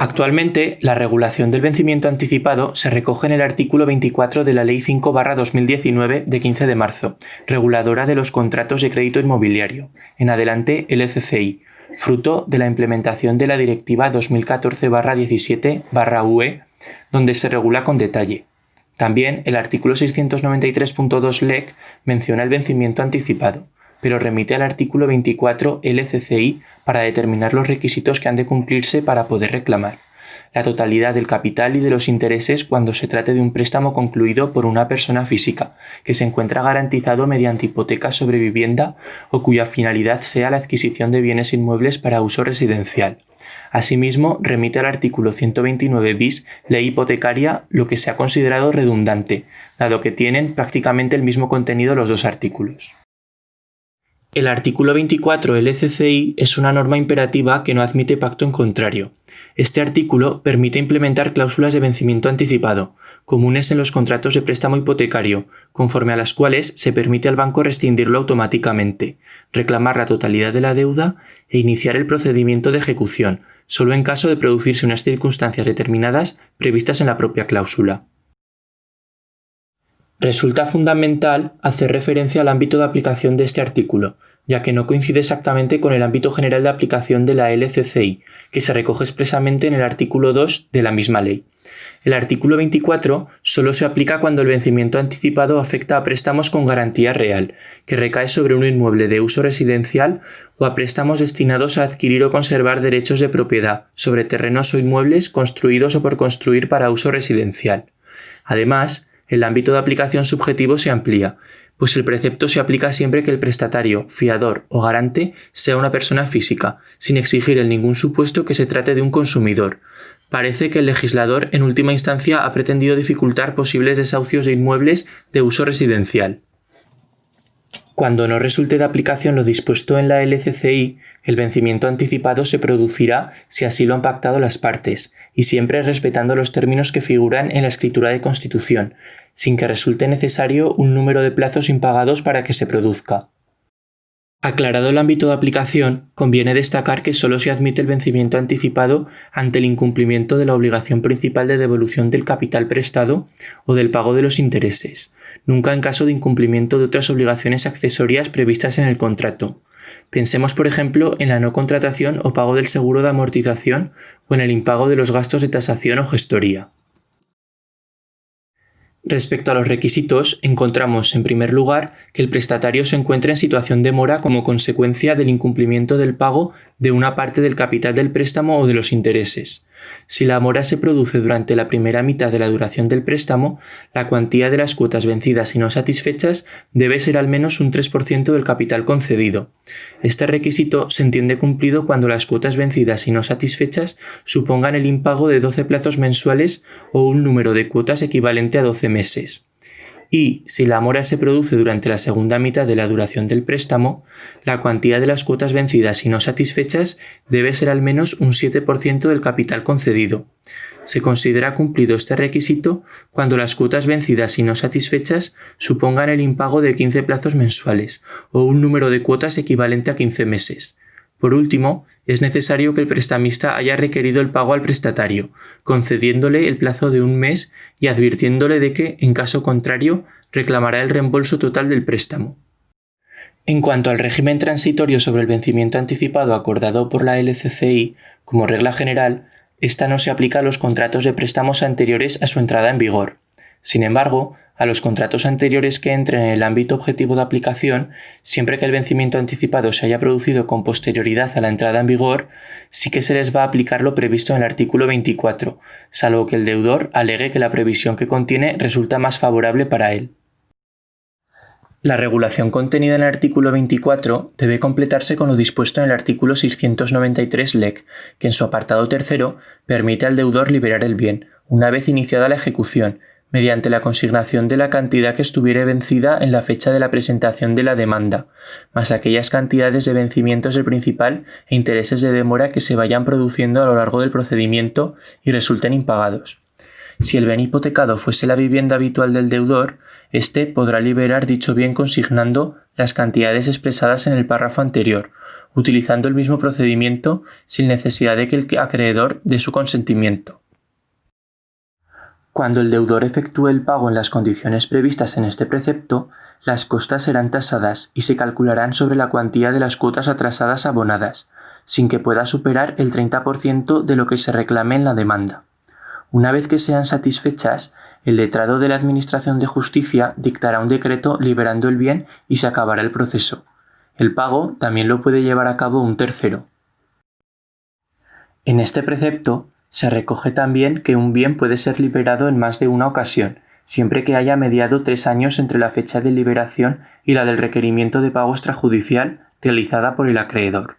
Actualmente, la regulación del vencimiento anticipado se recoge en el artículo 24 de la Ley 5/2019 de 15 de marzo, reguladora de los contratos de crédito inmobiliario, en adelante LCCI, fruto de la implementación de la Directiva 2014/17/UE, donde se regula con detalle. También el artículo 693.2 LEC menciona el vencimiento anticipado, pero remite al artículo 24 LCCI para determinar los requisitos que han de cumplirse para poder reclamar la totalidad del capital y de los intereses cuando se trate de un préstamo concluido por una persona física, que se encuentra garantizado mediante hipoteca sobre vivienda o cuya finalidad sea la adquisición de bienes inmuebles para uso residencial. Asimismo, remite al artículo 129 bis Ley hipotecaria, lo que se ha considerado redundante, dado que tienen prácticamente el mismo contenido los dos artículos. El artículo 24 LCCI es una norma imperativa que no admite pacto en contrario. Este artículo permite implementar cláusulas de vencimiento anticipado, comunes en los contratos de préstamo hipotecario, conforme a las cuales se permite al banco rescindirlo automáticamente, reclamar la totalidad de la deuda e iniciar el procedimiento de ejecución, solo en caso de producirse unas circunstancias determinadas previstas en la propia cláusula. Resulta fundamental hacer referencia al ámbito de aplicación de este artículo, ya que no coincide exactamente con el ámbito general de aplicación de la LCCI, que se recoge expresamente en el artículo 2 de la misma ley. El artículo 24 solo se aplica cuando el vencimiento anticipado afecta a préstamos con garantía real, que recae sobre un inmueble de uso residencial, o a préstamos destinados a adquirir o conservar derechos de propiedad sobre terrenos o inmuebles construidos o por construir para uso residencial. Además, el ámbito de aplicación subjetivo se amplía, pues el precepto se aplica siempre que el prestatario, fiador o garante sea una persona física, sin exigir en ningún supuesto que se trate de un consumidor. Parece que el legislador en última instancia ha pretendido dificultar posibles desahucios de inmuebles de uso residencial. Cuando no resulte de aplicación lo dispuesto en la LCCI, el vencimiento anticipado se producirá si así lo han pactado las partes, y siempre respetando los términos que figuran en la escritura de constitución, sin que resulte necesario un número de plazos impagados para que se produzca. Aclarado el ámbito de aplicación, conviene destacar que solo se admite el vencimiento anticipado ante el incumplimiento de la obligación principal de devolución del capital prestado o del pago de los intereses, nunca en caso de incumplimiento de otras obligaciones accesorias previstas en el contrato. Pensemos, por ejemplo, en la no contratación o pago del seguro de amortización o en el impago de los gastos de tasación o gestoría. Respecto a los requisitos, encontramos, en primer lugar, que el prestatario se encuentre en situación de mora como consecuencia del incumplimiento del pago de una parte del capital del préstamo o de los intereses. Si la mora se produce durante la primera mitad de la duración del préstamo, la cuantía de las cuotas vencidas y no satisfechas debe ser al menos un 3% del capital concedido. Este requisito se entiende cumplido cuando las cuotas vencidas y no satisfechas supongan el impago de 12 plazos mensuales o un número de cuotas equivalente a 12 meses. Y, si la mora se produce durante la segunda mitad de la duración del préstamo, la cuantía de las cuotas vencidas y no satisfechas debe ser al menos un 7% del capital concedido. Se considera cumplido este requisito cuando las cuotas vencidas y no satisfechas supongan el impago de 15 plazos mensuales o un número de cuotas equivalente a 15 meses. Por último, es necesario que el prestamista haya requerido el pago al prestatario, concediéndole el plazo de un mes y advirtiéndole de que, en caso contrario, reclamará el reembolso total del préstamo. En cuanto al régimen transitorio sobre el vencimiento anticipado acordado por la LCCI, como regla general, esta no se aplica a los contratos de préstamos anteriores a su entrada en vigor. Sin embargo, a los contratos anteriores que entren en el ámbito objetivo de aplicación, siempre que el vencimiento anticipado se haya producido con posterioridad a la entrada en vigor, sí que se les va a aplicar lo previsto en el artículo 24, salvo que el deudor alegue que la previsión que contiene resulta más favorable para él. La regulación contenida en el artículo 24 debe completarse con lo dispuesto en el artículo 693 LEC, que en su apartado tercero permite al deudor liberar el bien, una vez iniciada la ejecución, mediante la consignación de la cantidad que estuviere vencida en la fecha de la presentación de la demanda, más aquellas cantidades de vencimientos del principal e intereses de demora que se vayan produciendo a lo largo del procedimiento y resulten impagados. Si el bien hipotecado fuese la vivienda habitual del deudor, éste podrá liberar dicho bien consignando las cantidades expresadas en el párrafo anterior, utilizando el mismo procedimiento sin necesidad de que el acreedor dé su consentimiento. Cuando el deudor efectúe el pago en las condiciones previstas en este precepto, las costas serán tasadas y se calcularán sobre la cuantía de las cuotas atrasadas abonadas, sin que pueda superar el 30% de lo que se reclame en la demanda. Una vez que sean satisfechas, el letrado de la Administración de Justicia dictará un decreto liberando el bien y se acabará el proceso. El pago también lo puede llevar a cabo un tercero. En este precepto se recoge también que un bien puede ser liberado en más de una ocasión, siempre que haya mediado 3 años entre la fecha de liberación y la del requerimiento de pago extrajudicial realizada por el acreedor.